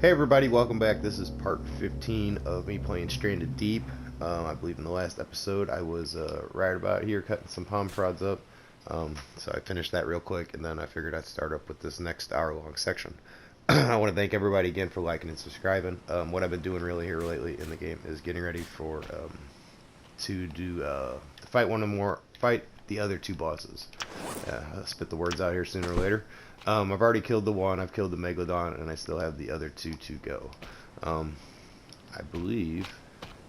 Hey everybody, welcome back. This is part 15 of me playing Stranded Deep. I believe in the last episode I was right about here cutting some palm prods up. So I finished that real quick, and then I figured I'd start up with this next hour-long section. I want to thank everybody again for liking and subscribing. What I've been doing really here lately in the game is getting ready for to fight the other two bosses. I'll spit the words out here sooner or later. I've already killed the one, I've killed the Megalodon, and I still have the other two to go. I believe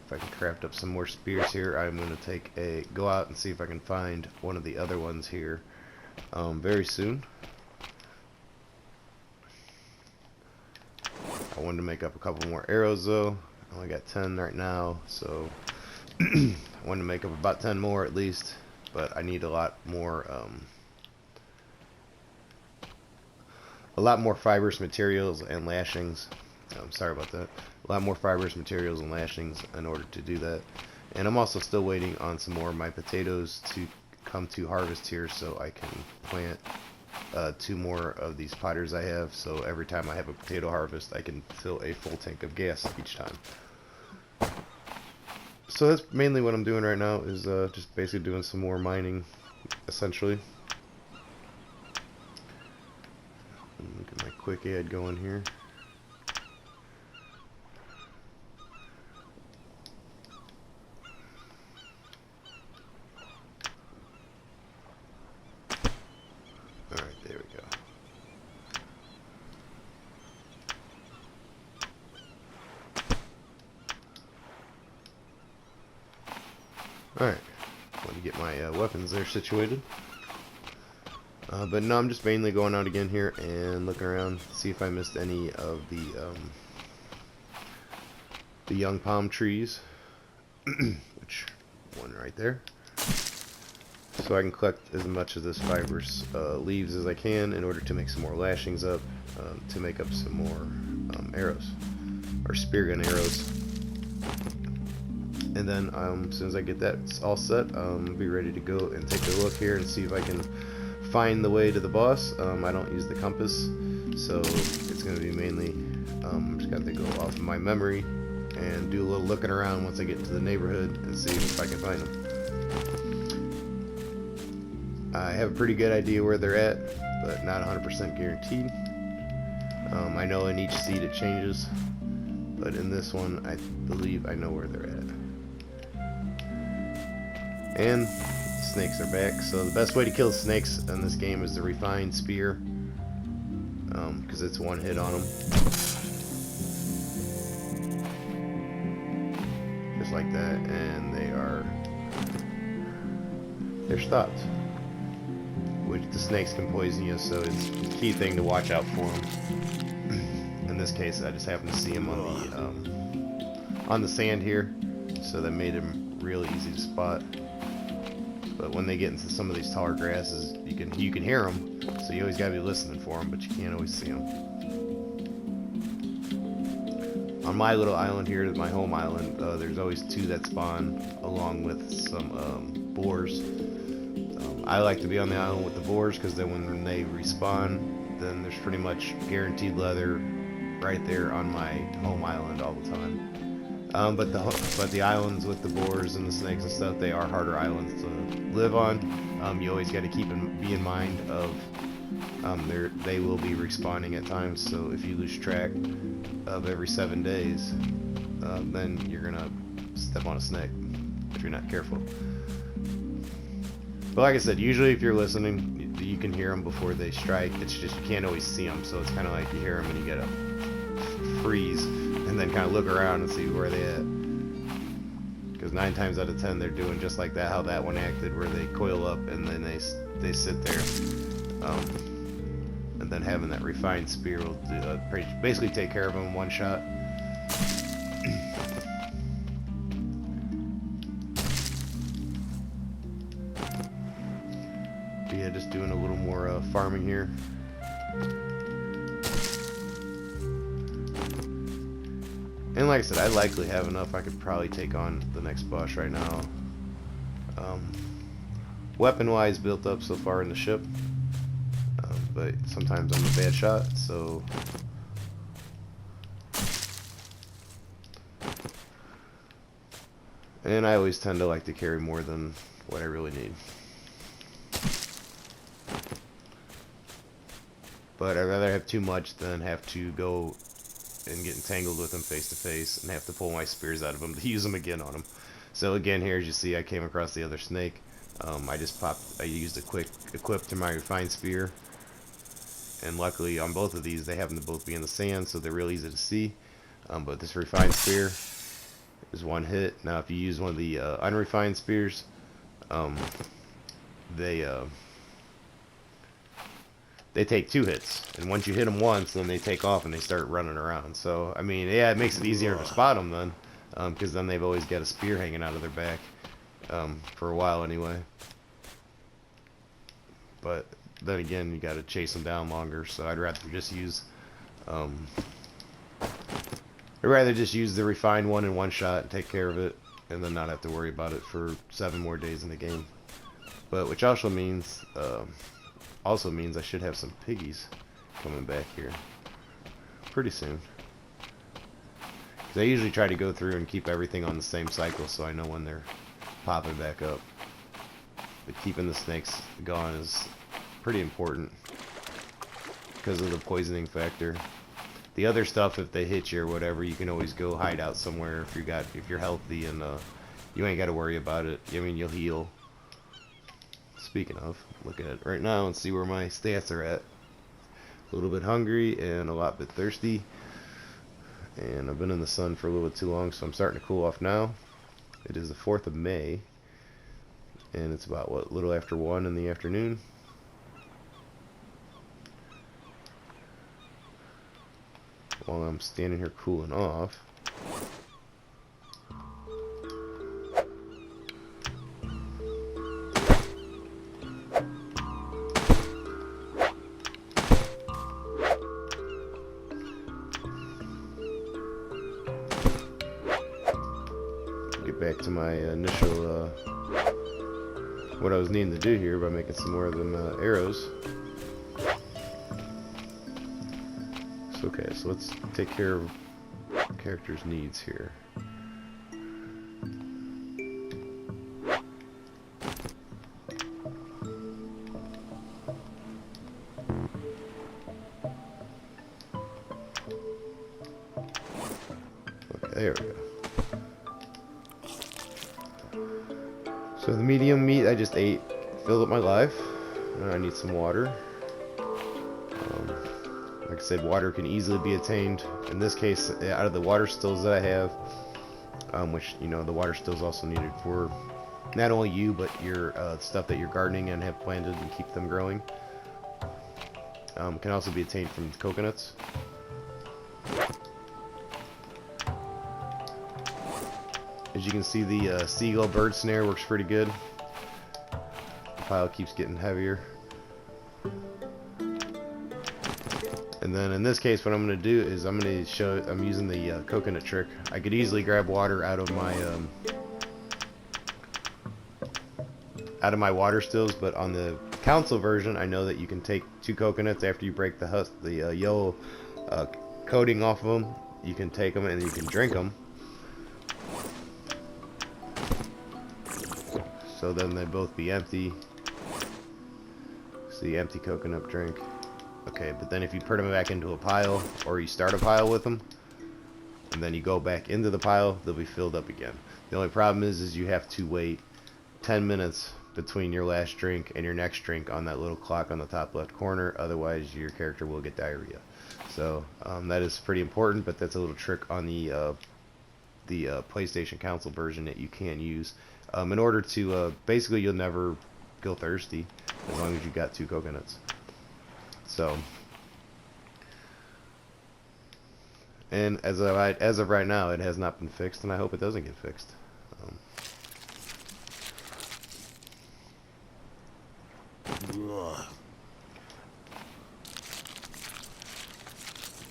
if I can craft up some more spears here, I'm going to go out and see if I can find one of the other ones here very soon. I wanted to make up a couple more arrows though. I only got 10 right now, so I wanted to make up about 10 more at least, but I need a lot more fibrous materials and lashings. Sorry about that. A lot more fibrous materials and lashings in order to do that. And I'm also still waiting on some more of my potatoes to come to harvest here, so I can plant 2 more of these potters I have. So every time I have a potato harvest, I can fill a full tank of gas each time. So that's mainly what I'm doing right now, is just basically doing some more mining, essentially. Look at my quick ad going here. Alright, there we go. Alright, want to get my weapons there situated. But no, I'm just mainly going out again here and looking around to see if I missed any of the young palm trees, which one right there. So I can collect as much of this fibrous leaves as I can in order to make some more lashings up, to make up some more arrows, or spear gun arrows. And then as soon as I get that all set, I'll be ready to go and take a look here and see if I can find the way to the boss. I don't use the compass, so it's going to be mainly I'm just going to go off of my memory and do a little looking around once I get into the neighborhood and see if I can find them. I have a pretty good idea where they're at, but not 100% guaranteed. I know in each seed it changes, but in this one I believe I know where they're at. And snakes are back, so the best way to kill snakes in this game is the refined spear, because it's one hit on them, just like that, and they're stopped. Which the snakes can poison you, so it's a key thing to watch out for them. In this case, I just happened to see them on the sand here, so that made them really easy to spot. But when they get into some of these taller grasses, you can hear them, so you always gotta be listening for them, but you can't always see them. On my little island here, my home island, there's always 2 that spawn, along with some boars. I like to be on the island with the boars, because then when they respawn, then there's pretty much guaranteed leather right there on my home island all the time. But the islands with the boars and the snakes and stuff, they are harder islands to live on. You always got to be in mind of they will be respawning at times. So if you lose track of every 7 days, then you're gonna step on a snake if you're not careful. But like I said, usually if you're listening, you can hear them before they strike. It's just you can't always see them, so it's kind of like you hear them and you gotta freeze and then kind of look around and see where they at. Because 9 times out of 10 they're doing just like that, how that one acted, where they coil up and then they sit there. And then having that refined spear will basically take care of them in one shot. But yeah, just doing a little more farming here. And like I said, I likely have enough. I could probably take on the next boss right now. Weapon-wise, built up so far in the ship. But sometimes I'm a bad shot, so And I always tend to like to carry more than what I really need. But I'd rather have too much than have to go and get entangled with them face to face and have to pull my spears out of them to use them again on them. So again, here as you see, I came across the other snake. I used a quick equip to my refined spear, and luckily on both of these they happen to both be in the sand, so they're real easy to see. But this refined spear is one hit. Now if you use one of the unrefined spears, they take 2 hits, and once you hit them once, then they take off and they start running around. So I mean, yeah, it makes it easier to spot them then, because then they've always got a spear hanging out of their back, for a while anyway. But then again, you got to chase them down longer. So I'd rather just use the refined one in one shot and take care of it, and then not have to worry about it for 7 more days in the game. But which also means I should have some piggies coming back here pretty soon. 'Cause I usually try to go through and keep everything on the same cycle, so I know when they're popping back up. But keeping the snakes gone is pretty important because of the poisoning factor. The other stuff, if they hit you or whatever, you can always go hide out somewhere if you're healthy, and you ain't got to worry about it. I mean, you'll heal. Speaking of, look at it right now and see where my stats are at. A little bit hungry and a lot bit thirsty, and I've been in the sun for a little bit too long, so I'm starting to cool off now. It is the 4th of May, and it's about, what, a little after 1 in the afternoon. While I'm standing here cooling off, get back to my initial what I was needing to do here by making some more of them arrows. Okay, so let's take care of the character's needs here. Okay, there we go. So the medium meat I just ate filled up my life. Now I need some water. Like I said, water can easily be attained. In this case, out of the water stills that I have, which, you know, the water stills also needed for not only you, but your stuff that you're gardening and have planted and keep them growing. Can also be attained from coconuts. As you can see, the seagull bird snare works pretty good. The pile keeps getting heavier. And then in this case, what I'm going to do is I'm using the coconut trick. I could easily grab water out of my water stills, but on the council version, I know that you can take 2 coconuts after you break the yellow coating off of them. You can take them and you can drink them. So then they both be empty. See, empty coconut drink. Okay, but then if you put them back into a pile, or you start a pile with them, and then you go back into the pile, they'll be filled up again. The only problem is you have to wait 10 minutes between your last drink and your next drink on that little clock on the top left corner, otherwise your character will get diarrhea. So that is pretty important, but that's a little trick on the PlayStation console version that you can use in order to basically you'll never go thirsty as long as you got 2 coconuts. So, and as of right now, it has not been fixed, and I hope it doesn't get fixed. I'm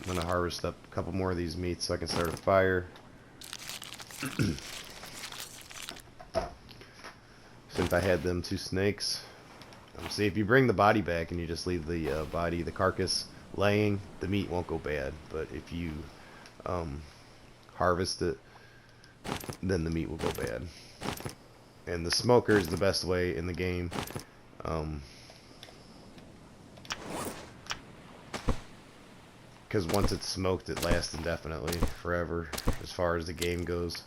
gonna harvest up a couple more of these meats so I can start a fire. Since I had them 2 snakes. See, if you bring the body back and you just leave the carcass laying, the meat won't go bad. But if you harvest it then the meat will go bad. And the smoker is the best way in the game. Because once it's smoked, it lasts indefinitely, forever, as far as the game goes.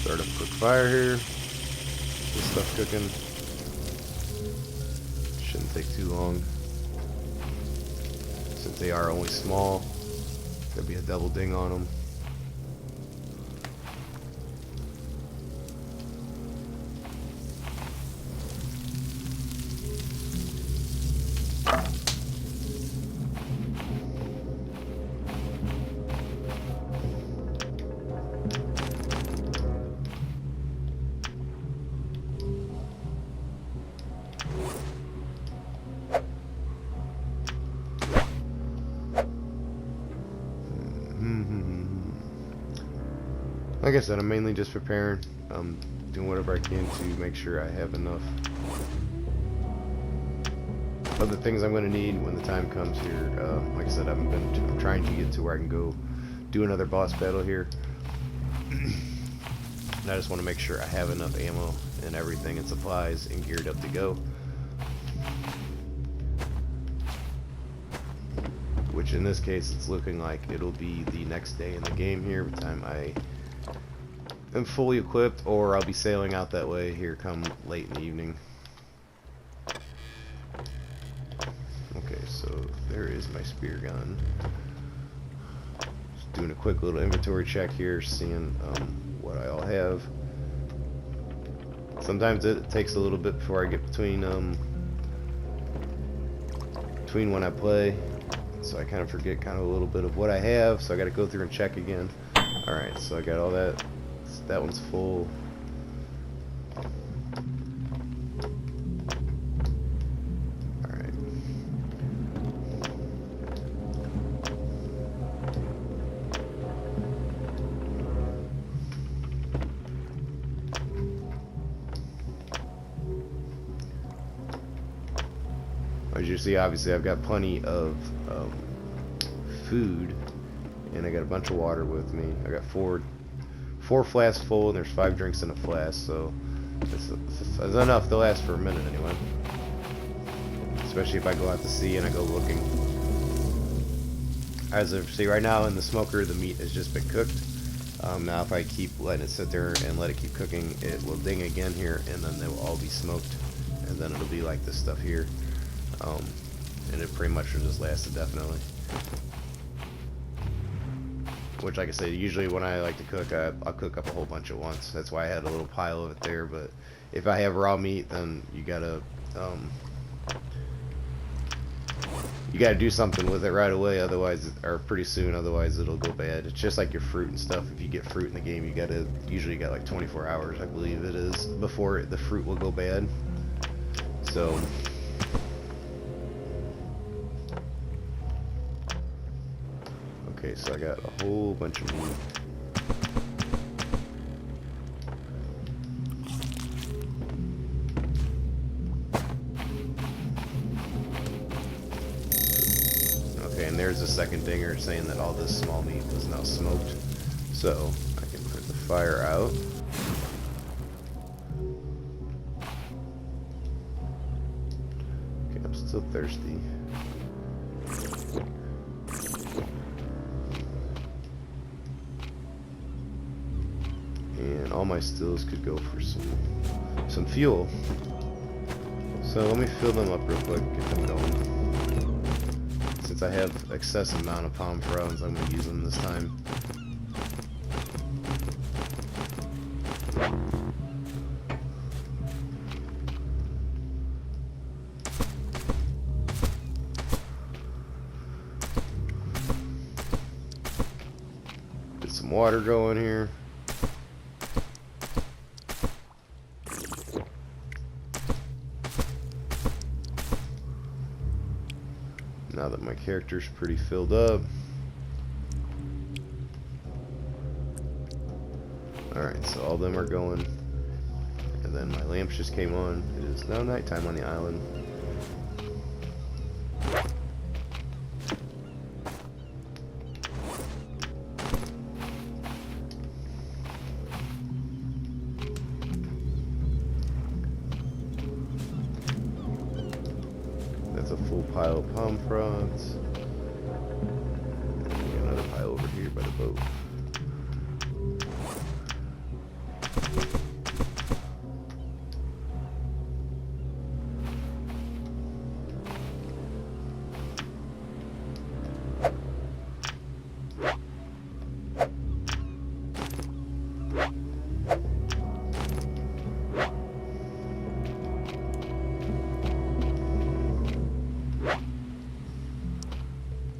Start up a quick fire here. This stuff cooking. Shouldn't take too long. Since they are only small, there'll be a double ding on them. Like I said, I'm mainly just preparing. I'm doing whatever I can to make sure I have enough of the things I'm going to need when the time comes here. Like I said, I'm trying to get to where I can go do another boss battle here. And I just want to make sure I have enough ammo and everything and supplies and geared up to go. Which in this case, it's looking like it'll be the next day in the game here by the time I am fully equipped, or I'll be sailing out that way here come late in the evening. Okay, so there is my spear gun. Just doing a quick little inventory check here, seeing what I all have. Sometimes it takes a little bit before I get between when I play, so I kind of forget a little bit of what I have, so I got to go through and check again. Alright, so I got all that. That one's full. Alright. As you see, obviously I've got plenty of food, and I got a bunch of water with me. I got four flasks full, and there's 5 drinks in a flask, so it's enough to last for a minute anyway. Especially if I go out to sea and I go looking. As you see right now in the smoker, the meat has just been cooked. Now if I keep letting it sit there and let it keep cooking, it will ding again here, and then they will all be smoked, and then it'll be like this stuff here. And it pretty much will just last indefinitely. Which, like I said, usually when I like to cook, I'll cook up a whole bunch at once. That's why I had a little pile of it there. But if I have raw meat, then you gotta do something with it right away. Otherwise, or pretty soon. Otherwise, it'll go bad. It's just like your fruit and stuff. If you get fruit in the game, you usually got like 24 hours, I believe it is, before the fruit will go bad. So. Okay, so I got a whole bunch of meat. Okay, and there's the second dinger saying that all this small meat was now smoked. So I can put the fire out. Okay, I'm still thirsty. And all my stills could go for some fuel. So let me fill them up real quick, get them going. Since I have excessive amount of palm fronds, I'm going to use them this time. Get some water going here. Now that my character's pretty filled up. Alright, so all of them are going. then my lamps just came on. It is now nighttime on the island. That's a full pile of palm fronds. And we got another pile over here by the boat.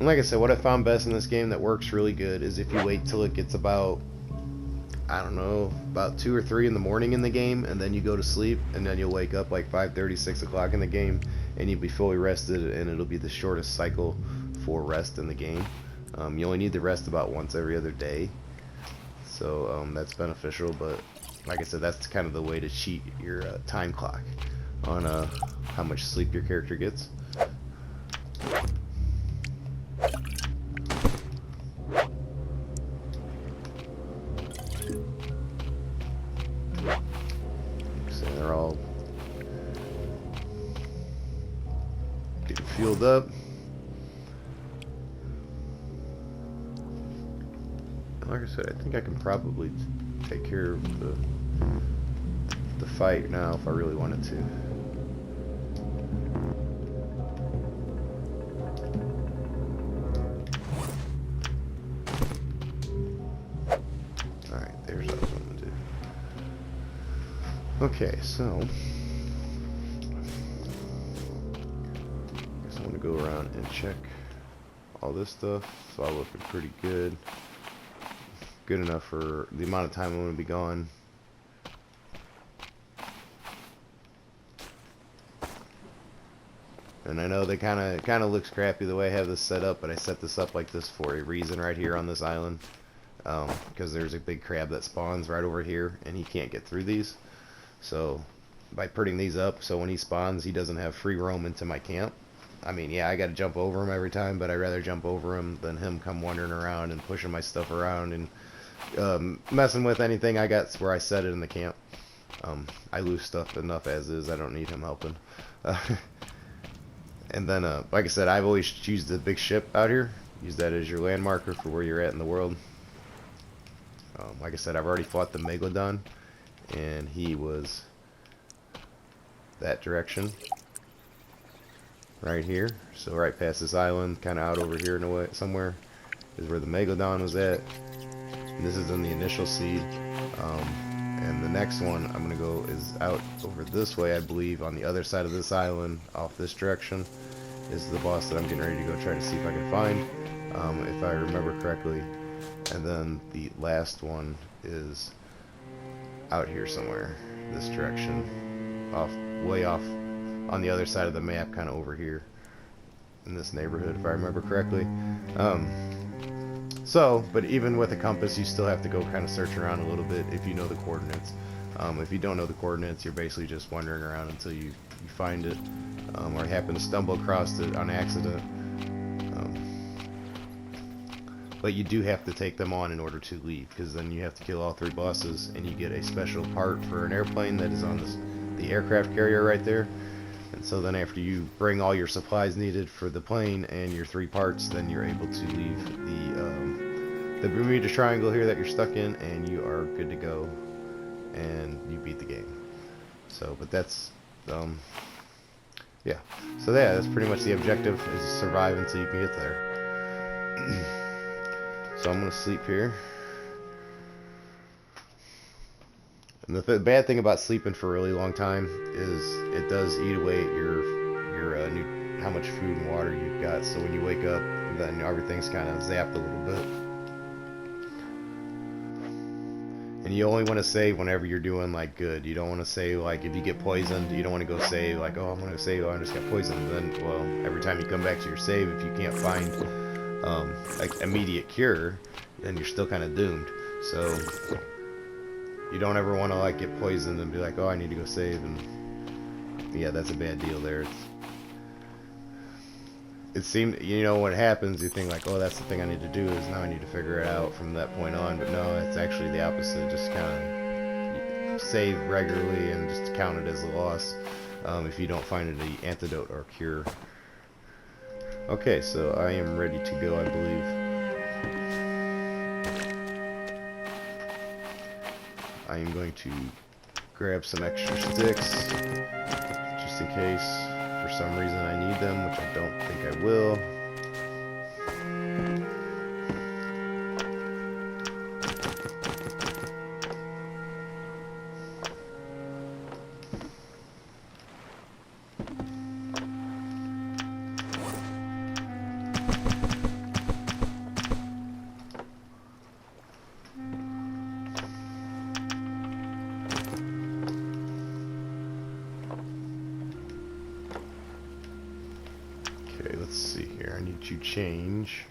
And like I said, what I found best in this game that works really good is if you wait till it gets about, I don't know, about 2 or 3 in the morning in the game, and then you go to sleep, and then you'll wake up like 5:30, 6 o'clock in the game, and you'll be fully rested, and it'll be the shortest cycle for rest in the game. You only need to rest about once every other day, so that's beneficial. But like I said, that's kind of the way to cheat your time clock on how much sleep your character gets. So they're all getting fueled up. Like I said, I think I can probably take care of the fight now if I really wanted to. Alright, there's what I was going to do. Okay, so I guess I want to go around and check all this stuff. It's all looking pretty good. Good enough for the amount of time I'm going to be gone. And I know they kind of looks crappy the way I have this set up, but I set this up like this for a reason right here on this island, because there's a big crab that spawns right over here, and he can't get through these. So by putting these up, so when he spawns, he doesn't have free roam into my camp. I mean, yeah, I got to jump over him every time, but I'd rather jump over him than him come wandering around and pushing my stuff around and messing with anything I got where I set it in the camp. I lose stuff enough as is. I don't need him helping. And then, like I said, I've always used the big ship out here. Use that as your land marker for where you're at in the world. Like I said, I've already fought the Megalodon, and he was that direction right here. So right past this island, kind of out over here in a way somewhere, is where the Megalodon was at. And this is in the initial seed. And the next one I'm going to go is out over this way, I believe, on the other side of this island, off this direction, is the boss that I'm getting ready to go try to see if I can find, if I remember correctly. And then the last one is out here somewhere, this direction, way off on the other side of the map, kind of over here in this neighborhood, if I remember correctly. But even with a compass, you still have to go kind of search around a little bit if you know the coordinates. If you don't know the coordinates, you're basically just wandering around until you find it, or happen to stumble across it on accident. But you do have to take them on in order to leave, because then you have to kill all 3 bosses, and you get a special part for an airplane that is on the aircraft carrier right there. And so then after you bring all your supplies needed for the plane and your 3 parts, then you're able to leave the Bermuda Triangle here that you're stuck in, and you are good to go, and you beat the game. So, but that's, yeah. So yeah, that's pretty much the objective, is to survive until you can get there. So I'm going to sleep here. And the bad thing about sleeping for a really long time is it does eat away at your how much food and water you've got. So when you wake up, then everything's kind of zapped a little bit. And you only want to save whenever you're doing like good. You don't want to say like if you get poisoned, you don't want to go save like, oh, I'm going to save, oh, I just got poisoned. Then, well, every time you come back to your save, if you can't find like immediate cure, then you're still kind of doomed. So You don't ever want to like get poisoned and be like, oh, I need to go save, and yeah, that's a bad deal there. It seemed, you know, what happens, you think like, oh, that's the thing I need to do, is now I need to figure it out from that point on, but no, it's actually the opposite. Just kind of save regularly and just count it as a loss if you don't find any antidote or cure. Okay, so I am ready to go, I believe. I am going to grab some extra sticks, just in case for some reason I need them, which I don't think I will. Okay, let's see here. I need to change.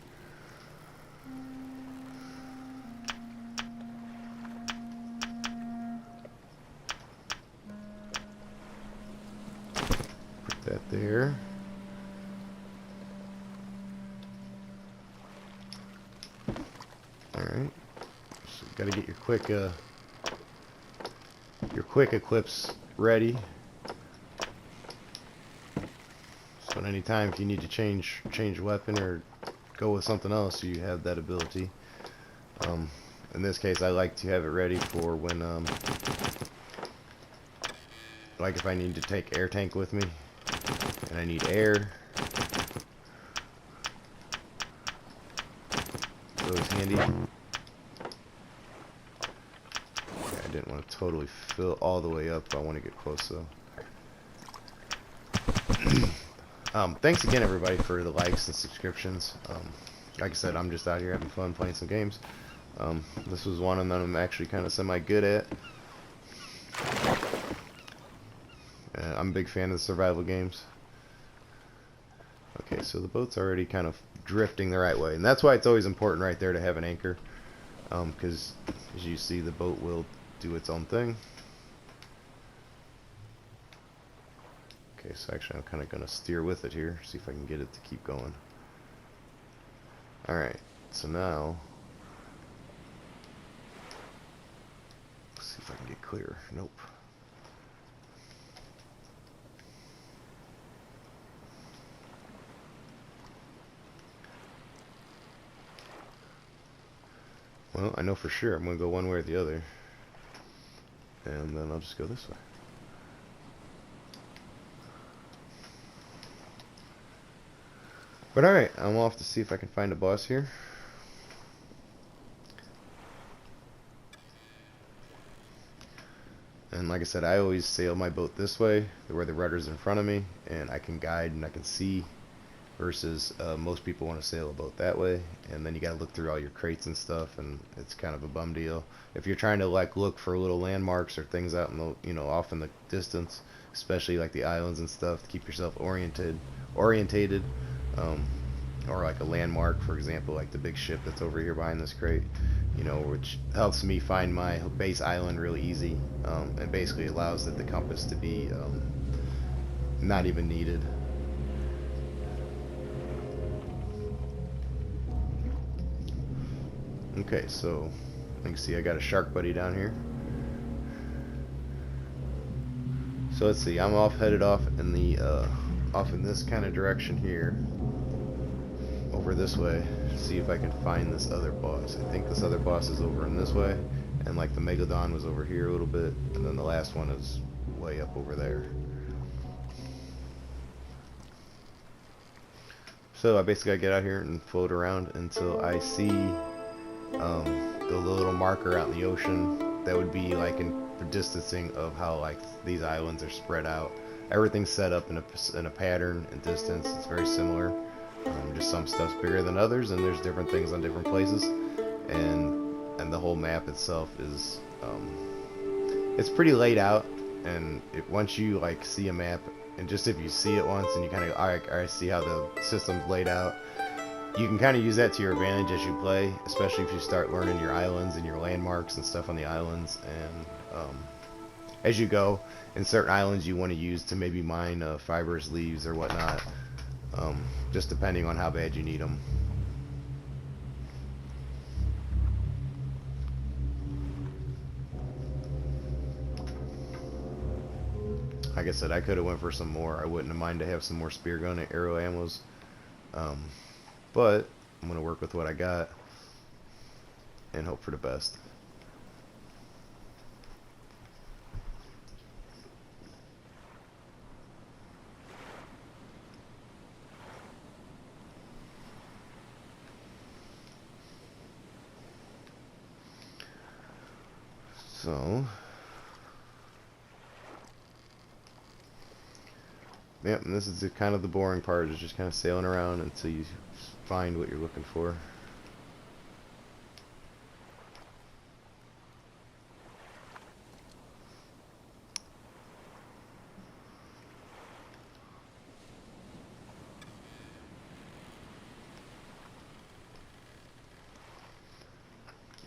Put that there. Alright. So you gotta get your quick eclipse ready. So at any time if you need to change weapon or go with something else, you have that ability. In this case, I like to have it ready for when like if I need to take air tank with me and I need air. So it's handy. Okay, I didn't want to totally fill all the way up. I want to get close though. Thanks again everybody for the likes and subscriptions. Like I said, I'm just out here having fun playing some games. This was one of them I'm actually kind of semi-good at. I'm a big fan of the survival games. Okay, so the boat's already kind of drifting the right way, and that's why it's always important right there to have an anchor, because as you see, the boat will do its own thing. Okay, so actually I'm kind of going to steer with it here, see if I can get it to keep going. Alright, so now let's see if I can get clear. Nope. Well, I know for sure I'm going to go one way or the other, and then I'll just go this way. But alright, I'm off to see if I can find a boss here. And like I said, I always sail my boat this way, where the rudder's in front of me, and I can guide and I can see, versus most people want to sail a boat that way, and then you got to look through all your crates and stuff, and it's kind of a bum deal. If you're trying to like look for little landmarks or things out in the, you know, off in the distance, especially like the islands and stuff, to keep yourself orientated. Or like a landmark, for example, like the big ship that's over here behind this crate, you know, which helps me find my base island really easy, and basically allows the compass to be not even needed. Okay, so you can see I got a shark buddy down here. So let's see, I'm headed off in the off in this kind of direction here, over this way, see if I can find this other boss. I think this other boss is over in this way, and like the Megalodon was over here a little bit, and then the last one is way up over there. So I basically get out here and float around until I see the little marker out in the ocean. That would be like for distancing of how like these islands are spread out. Everything's set up in a pattern and distance. It's very similar. Just some stuff's bigger than others, and there's different things on different places, and the whole map itself is it's pretty laid out. And once you like see a map, and just if you see it once and you kind of, alright, I see how the system's laid out, you can kind of use that to your advantage as you play, especially if you start learning your islands and your landmarks and stuff on the islands. And as you go, in certain islands you want to use to maybe mine fibrous leaves or whatnot, just depending on how bad you need them. Like I said, I could have went for some more. I wouldn't have minded to have some more spear gun and arrow ammos. But I'm going to work with what I got and hope for the best. So, yep, and this is kind of the boring part, is just kind of sailing around until you find what you're looking for.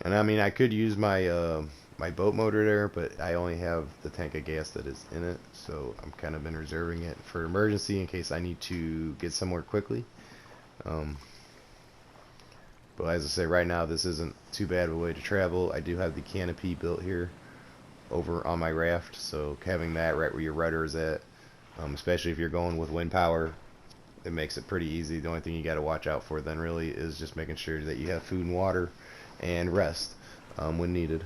And I mean, I could use my my boat motor there, but I only have the tank of gas that is in it, so I'm kind of been reserving it for emergency in case I need to get somewhere quickly. But as I say, right now this isn't too bad of a way to travel. I do have the canopy built here over on my raft, so having that right where your rudder is at, especially if you're going with wind power, it makes it pretty easy. The only thing you got to watch out for then really is just making sure that you have food and water and rest when needed,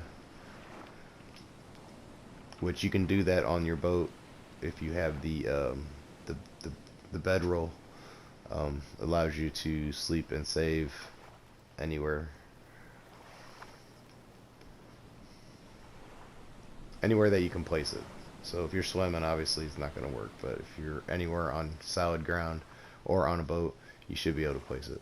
which you can do that on your boat if you have the bedroll. Allows you to sleep and save anywhere that you can place it. So if you're swimming, obviously it's not going to work, but if you're anywhere on solid ground or on a boat, you should be able to place it.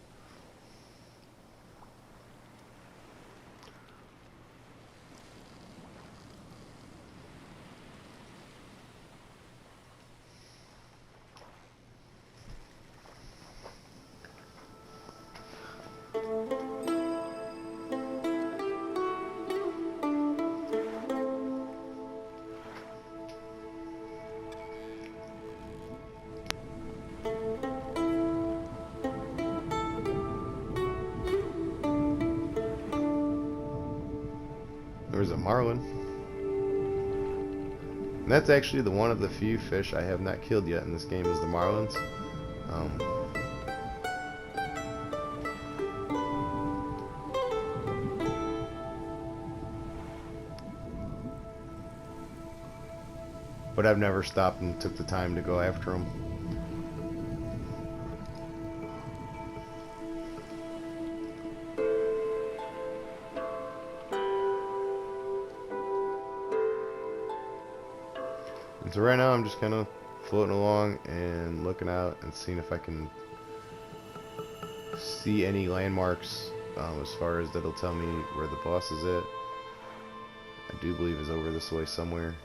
There's a marlin. And that's actually one of the few fish I have not killed yet in this game, is the marlins. But I've never stopped and took the time to go after them. So right now I'm just kind of floating along and looking out and seeing if I can see any landmarks as far as that'll tell me where the boss is at. I do believe is over this way somewhere.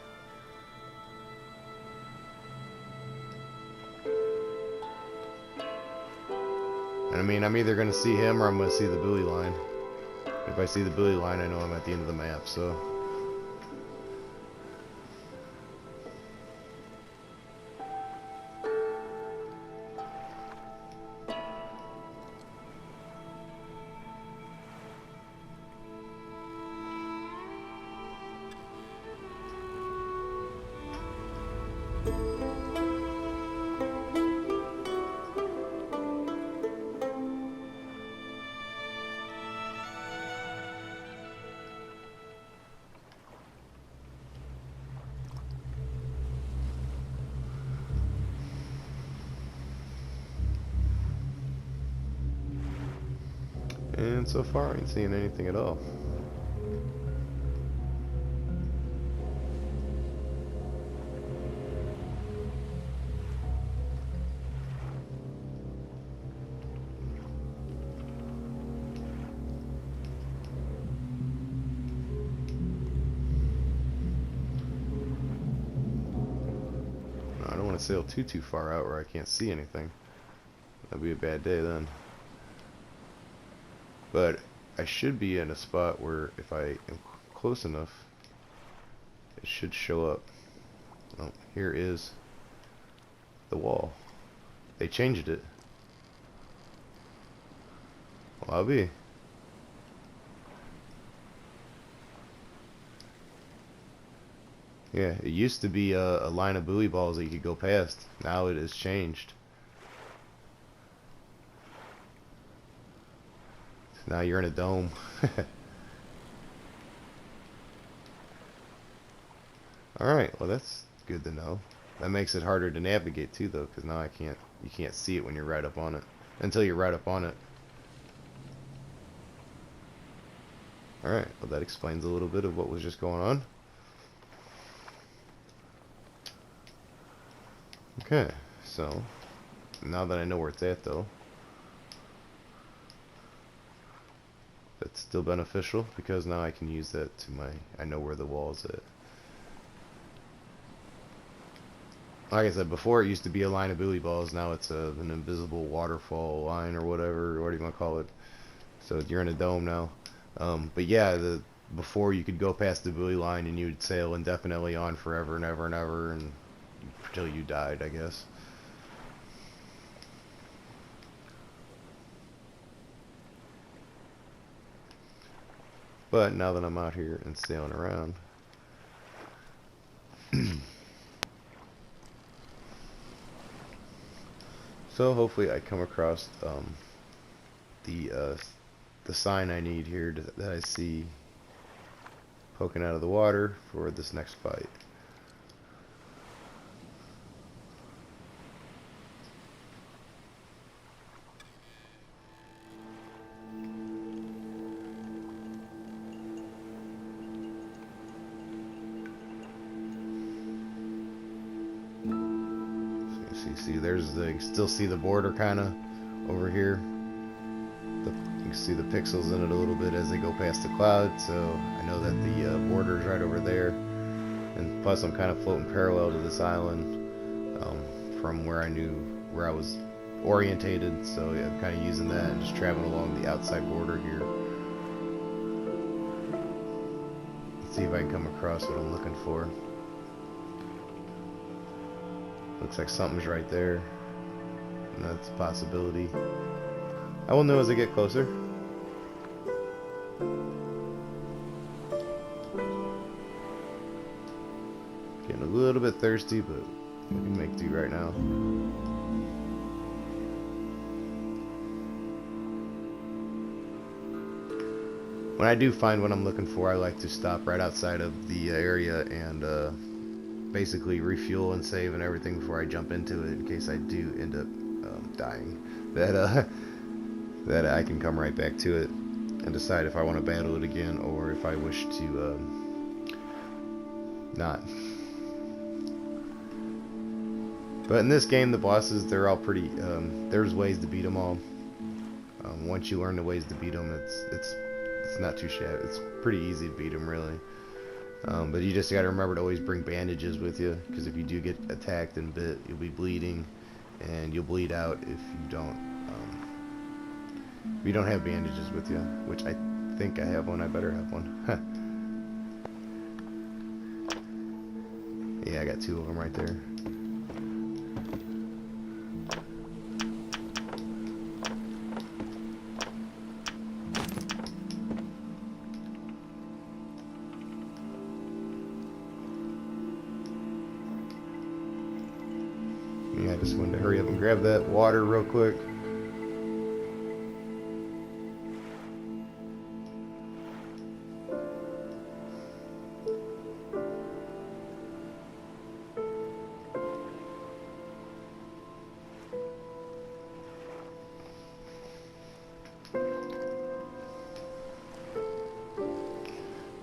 And I mean, I'm either going to see him or I'm going to see the buoy line. If I see the buoy line, I know I'm at the end of the map, so... And so far, I ain't seeing anything at all. I don't want to sail too far out where I can't see anything. That'd be a bad day then. But I should be in a spot where if I am close enough, it should show up. Oh, here is the wall. They changed it. Well, I'll be. Yeah, it used to be a line of buoy balls that you could go past. Now it has changed. So now you're in a dome. Alright, well that's good to know. That makes it harder to navigate too though, because now you can't see it when you're right up on it. Until you're right up on it. Alright, well that explains a little bit of what was just going on. Okay, so now that I know where it's at though, that's still beneficial because now I can use that to I know where the wall is at. Like I said before, it used to be a line of buoy balls, now it's an invisible waterfall line or whatever, what do you want to call it. So you're in a dome now. But yeah, before you could go past the buoy line and you'd sail indefinitely on forever and ever and ever and until you died, I guess. But now that I'm out here and sailing around, so hopefully I come across the sign I need here that I see poking out of the water for this next fight. See, there's you can still see the border kind of over here. You can see the pixels in it a little bit as they go past the cloud, so I know that the border is right over there. And plus I'm kind of floating parallel to this island from where I was orientated, so yeah, I'm kind of using that and just traveling along the outside border here. Let's see if I can come across what I'm looking for. Looks like something's right there. And that's a possibility. I will know as I get closer. Getting a little bit thirsty, but we can make do right now. When I do find what I'm looking for, I like to stop right outside of the area and basically refuel and save and everything before I jump into it in case I do end up dying. That I can come right back to it and decide if I want to battle it again or if I wish to not. But in this game, the bosses, they're all pretty. There's ways to beat them all. Once you learn the ways to beat them, it's not too shabby. It's pretty easy to beat them, really. But you just got to remember to always bring bandages with you, because if you do get attacked and bit, you'll be bleeding, and you'll bleed out if you don't have bandages with you, which I think I have one. I better have one. Yeah, I got two of them right there. Yeah, I just wanted to hurry up and grab that water real quick.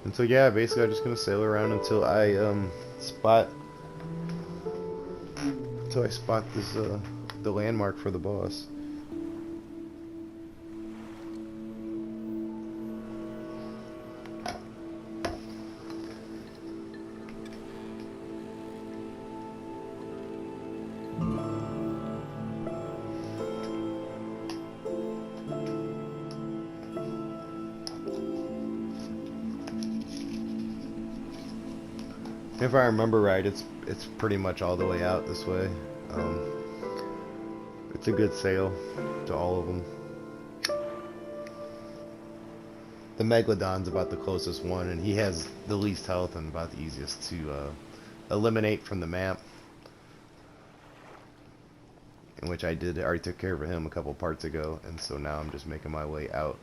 And so yeah, basically I'm just gonna sail around until I spot this the landmark for the boss. If I remember right, it's pretty much all the way out this way. It's a good sail to all of them. The Megalodon's about the closest one, and he has the least health and about the easiest to eliminate from the map. In which I already took care of him a couple parts ago, and so now I'm just making my way out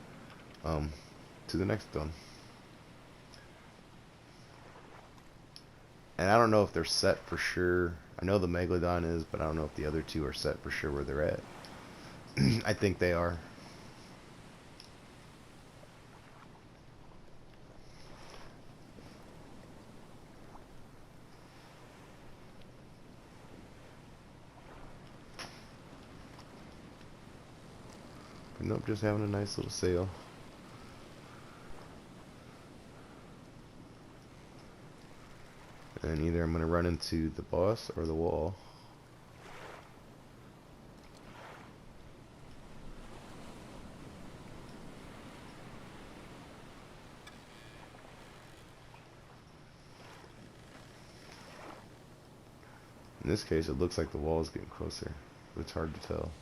to the next one. And I don't know if they're set for sure. I know the Megalodon is, but I don't know if the other two are set for sure where they're at. I think they are. But nope, just having a nice little sail. And either I'm going to run into the boss or the wall. In this case, it looks like the wall is getting closer, but it's hard to tell.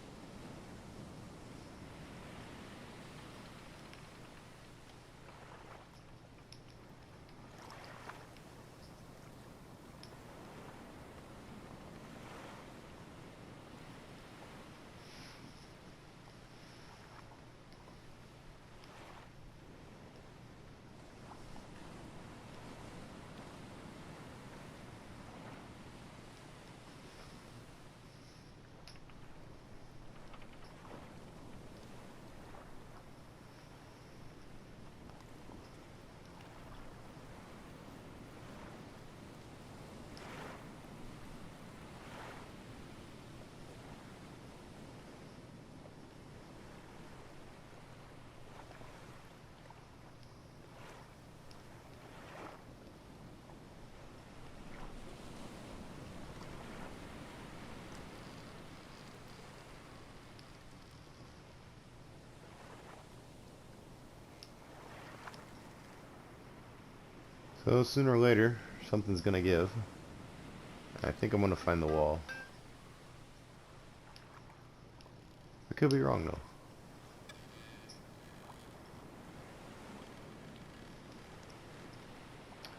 So sooner or later, something's gonna give. I think I'm gonna find the wall. I could be wrong though.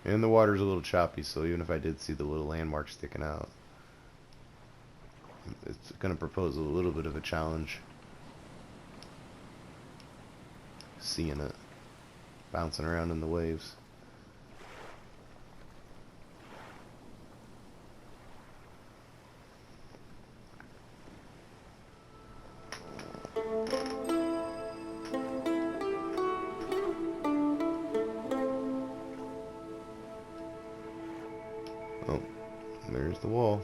And the water's a little choppy, so even if I did see the little landmark sticking out, it's gonna propose a little bit of a challenge. Seeing it bouncing around in the waves. Oh, there's the wall.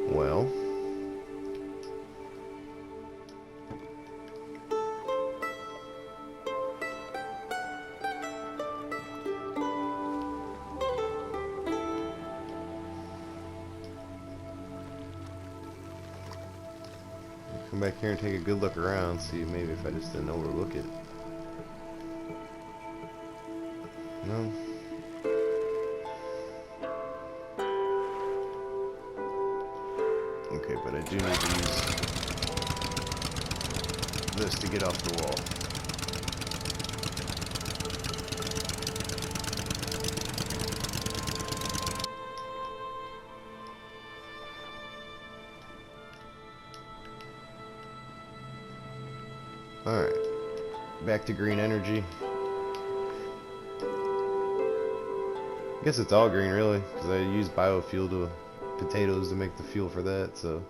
Well, come back here and take a good look around, see maybe if I just didn't overlook it. No. Okay, but I do need to use this to get off the wall. Alright, back to green energy. I guess it's all green really, because I use biofuel to potatoes to make the fuel for that, so.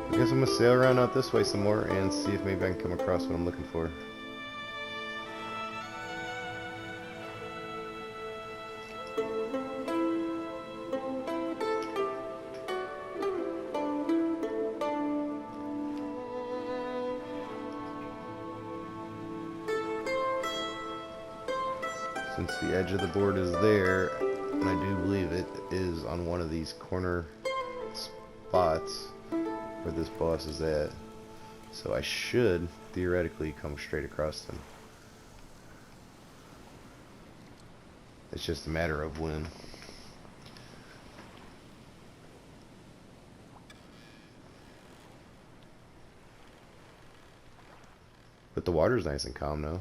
I guess I'm gonna sail around out this way some more and see if maybe I can come across what I'm looking for. Since the edge of the board is there, and I do believe it is on one of these corner spots where this boss is at, so I should theoretically come straight across them. It's just a matter of when. But the water's nice and calm now.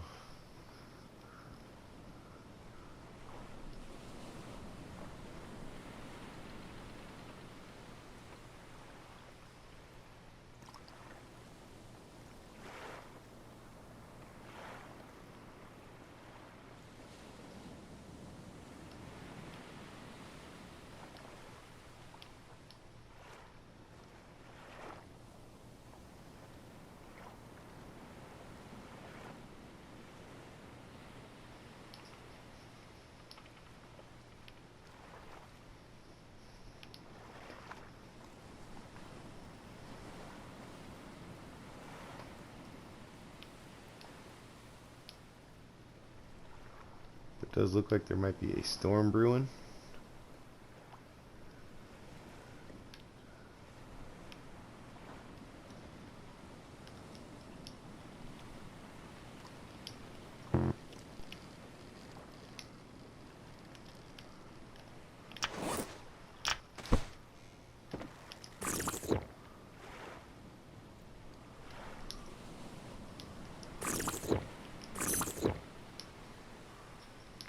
It does look like there might be a storm brewing.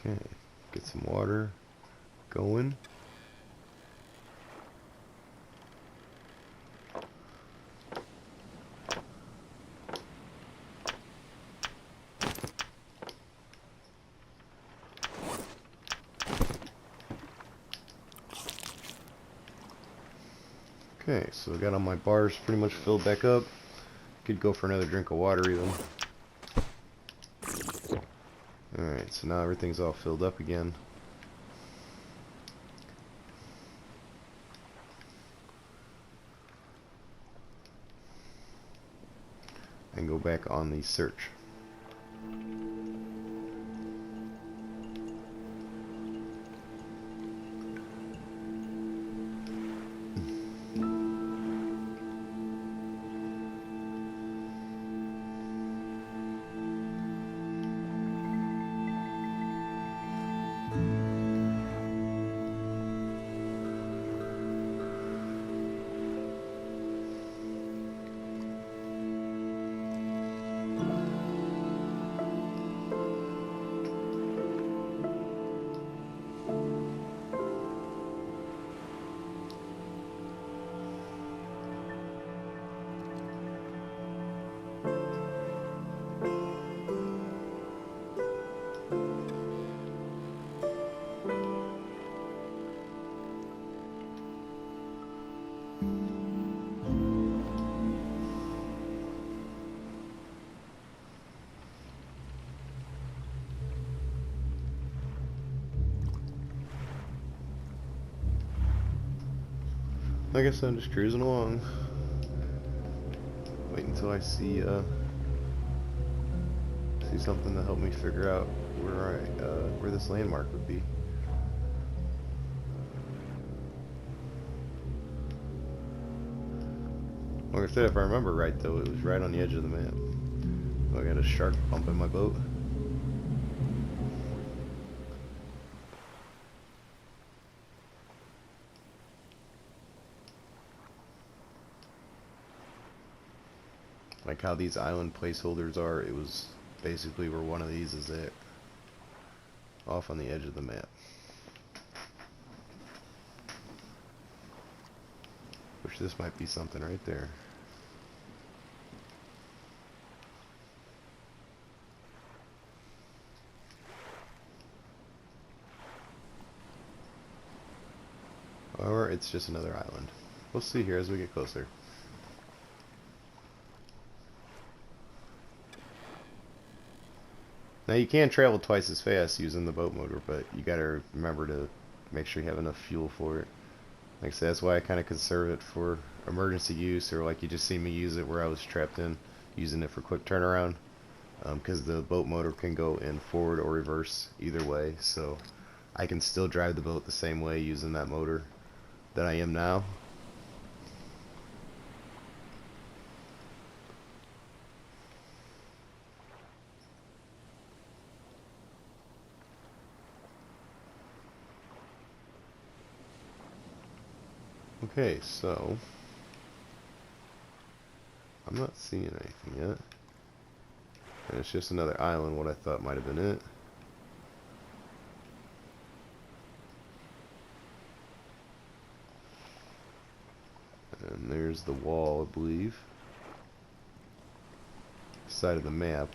Okay, get some water going. Okay, so I got all my bars pretty much filled back up. Could go for another drink of water even. Alright, so now everything's all filled up again. And go back on the search. I guess I'm just cruising along. Wait until I see something to help me figure out where this landmark would be. Like I said, if I remember right though, it was right on the edge of the map. Oh, I got a shark bumping my boat. Like how these island placeholders are, it was basically where one of these is at. Off on the edge of the map. Which this might be something right there. Or it's just another island. We'll see here as we get closer. Now you can travel twice as fast using the boat motor, but you gotta remember to make sure you have enough fuel for it. Like I said, that's why I kind of conserve it for emergency use, or like you just see me use it where I was trapped in, using it for quick turnaround. because the boat motor can go in forward or reverse either way, so I can still drive the boat the same way using that motor that I am now. Okay, so I'm not seeing anything yet. And it's just another island, what I thought might have been it. And there's the wall, I believe. Side of the map.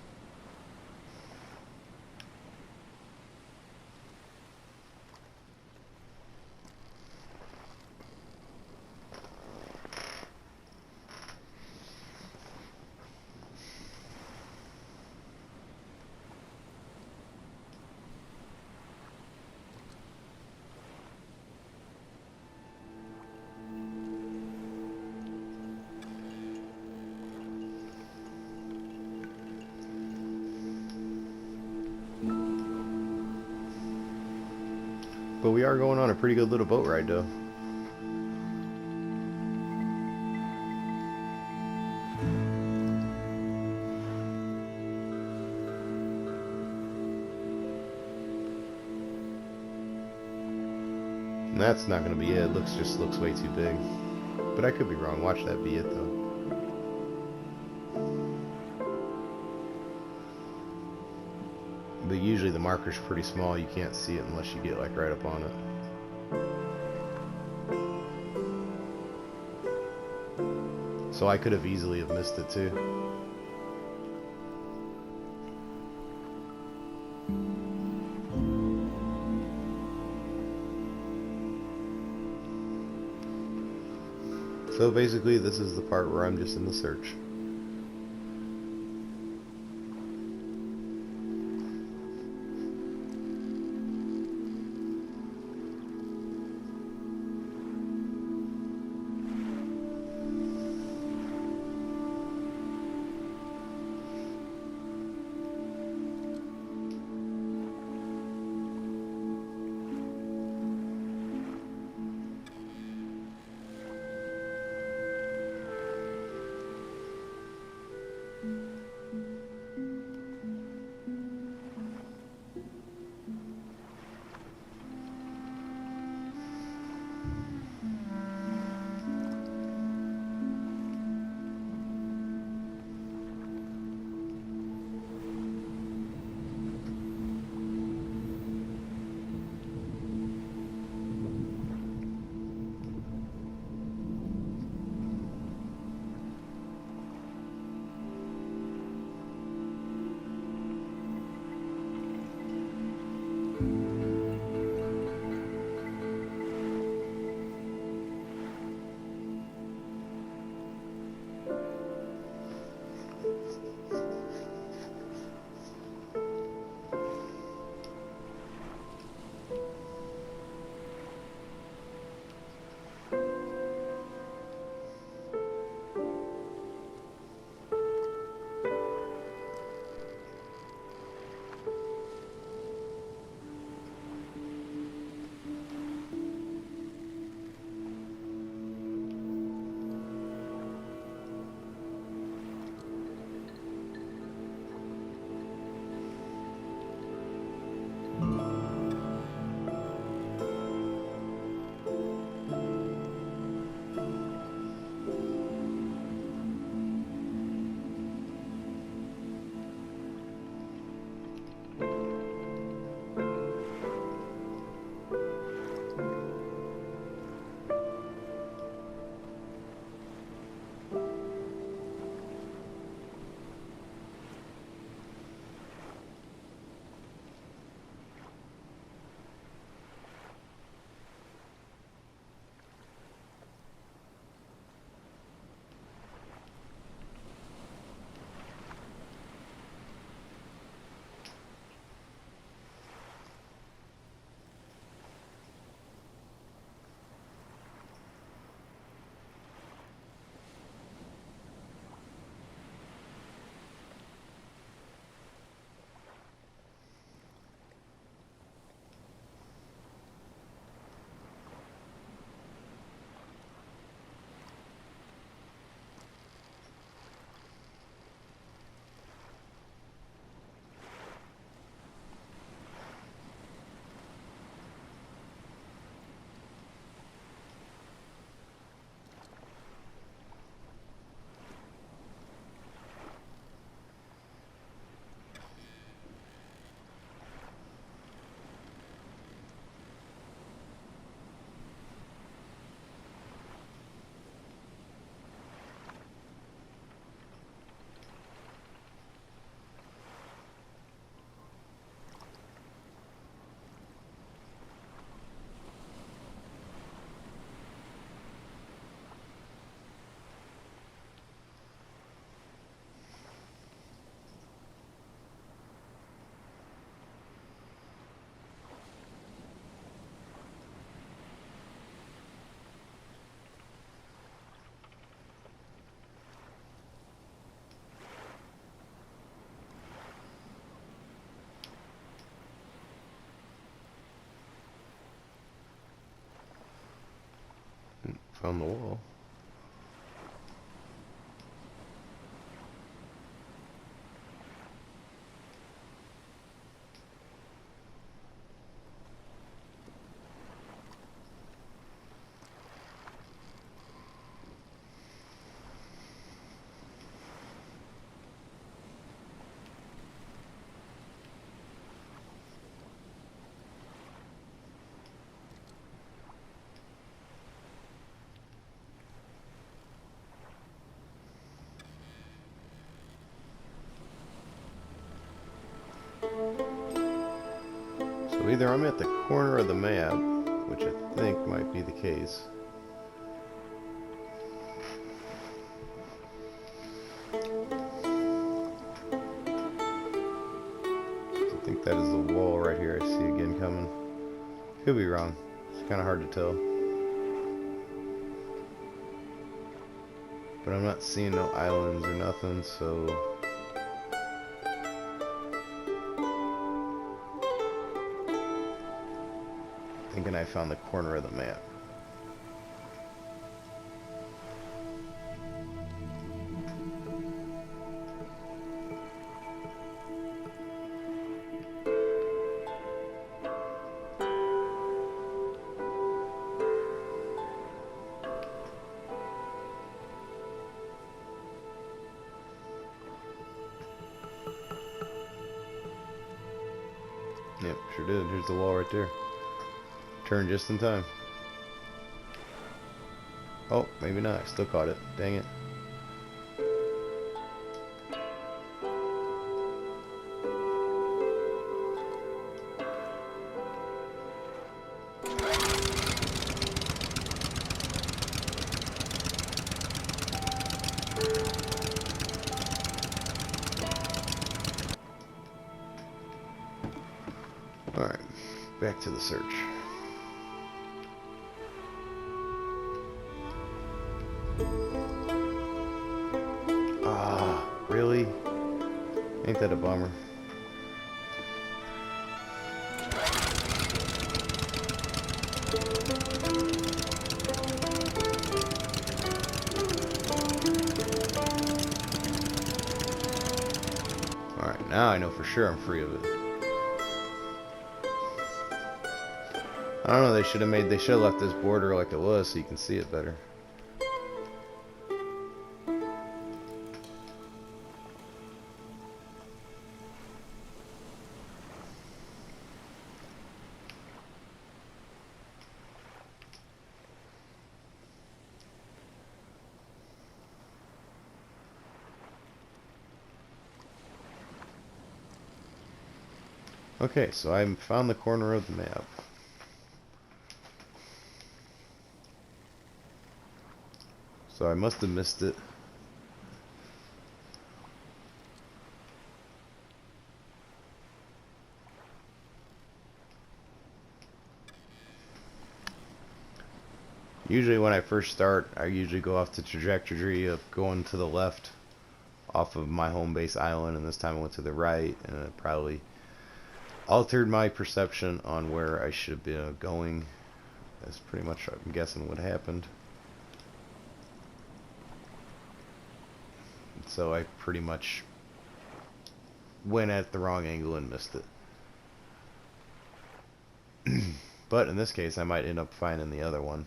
But we are going on a pretty good little boat ride though. And that's not going to be it. Just looks way too big. But I could be wrong. Watch that be it though. But usually the marker's pretty small. You can't see it unless you get like right up on it. So I could have easily have missed it too. So basically this is the part where I'm just in the search. Found the wall. So either I'm at the corner of the map, which I think might be the case. I think that is the wall right here I see again coming. Could be wrong. It's kind of hard to tell. But I'm not seeing no islands or nothing, so... thinking I found the corner of the map. Yep, sure did. Here's the wall right there. Turned just in time. Oh, maybe not. I still caught it. Dang it. Alright, back to the search. Ah, really? Ain't that a bummer? Alright, now I know for sure I'm free of it. I don't know, they should have left this border like it was so you can see it better. Okay, so I found the corner of the map. So I must have missed it. Usually when I first start, I usually go off the trajectory of going to the left off of my home base island, and this time I went to the right, and it probably altered my perception on where I should be going. That's pretty much, I'm guessing, what happened. So I pretty much went at the wrong angle and missed it. But in this case, I might end up finding the other one.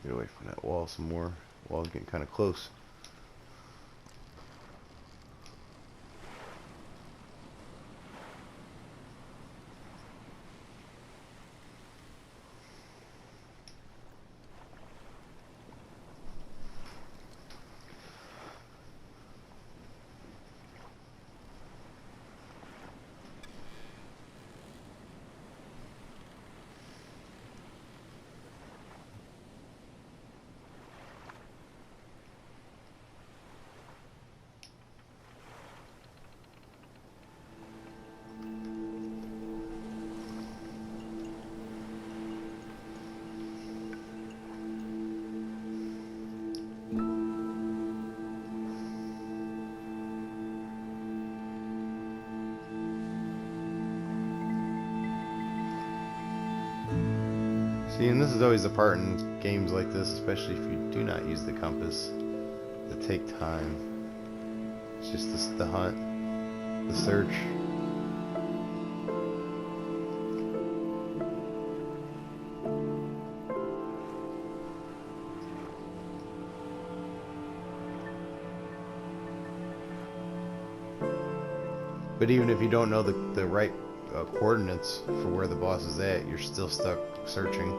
Get away from that wall some more. The wall's getting kind of close. See, and this is always the part in games like this, especially if you do not use the compass, that take time. It's just the hunt, the search. But even if you don't know the right coordinates for where the boss is at, you're still stuck searching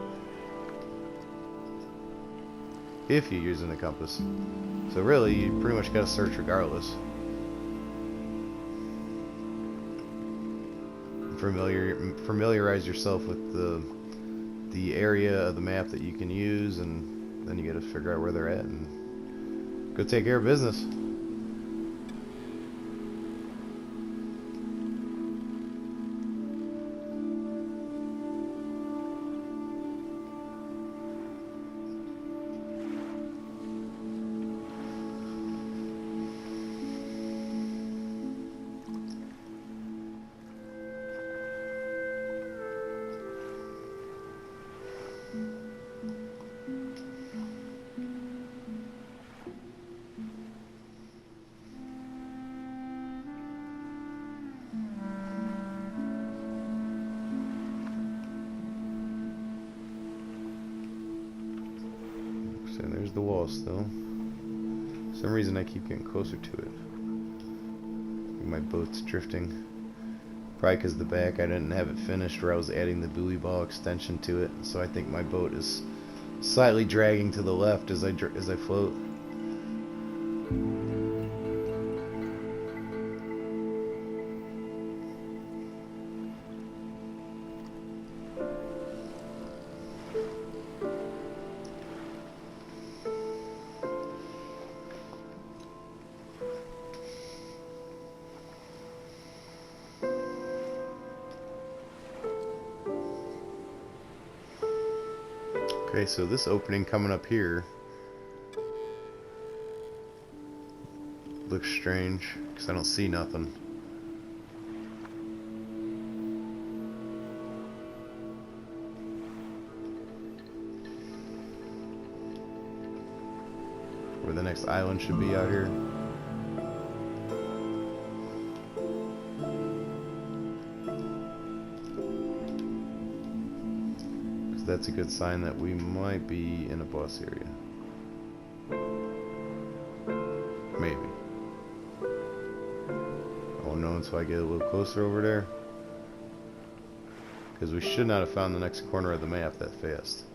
if you're using the compass. So really, you pretty much gotta search regardless. Familiarize yourself with the area of the map that you can use, and then you gotta figure out where they're at and go take care of business. And there's the wall still. For some reason I keep getting closer to it. My boat's drifting. Probably because the back I didn't have it finished, where I was adding the buoy ball extension to it. So I think my boat is slightly dragging to the left as I float. Okay, so this opening coming up here looks strange because I don't see nothing. Where the next island should be out here. That's a good sign that we might be in a boss area. Maybe. I won't know until I get a little closer over there. Because we should not have found the next corner of the map that fast.